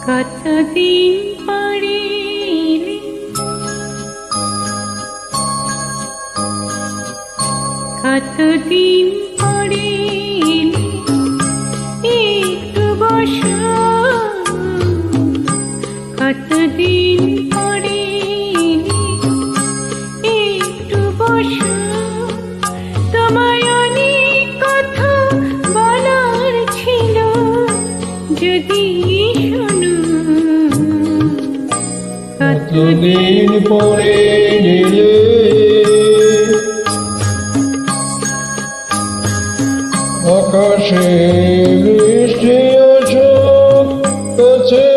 কতদিন পরে এলে, কতদিন পরে এলে, একটু বসো। কতদিন পরে এলে, একটু বসো। তোমায় অনেক কথা বলার ছিল, যদি শোনো। কতদিন পরে এলে, আকাশে বৃষ্টি আসো কাছে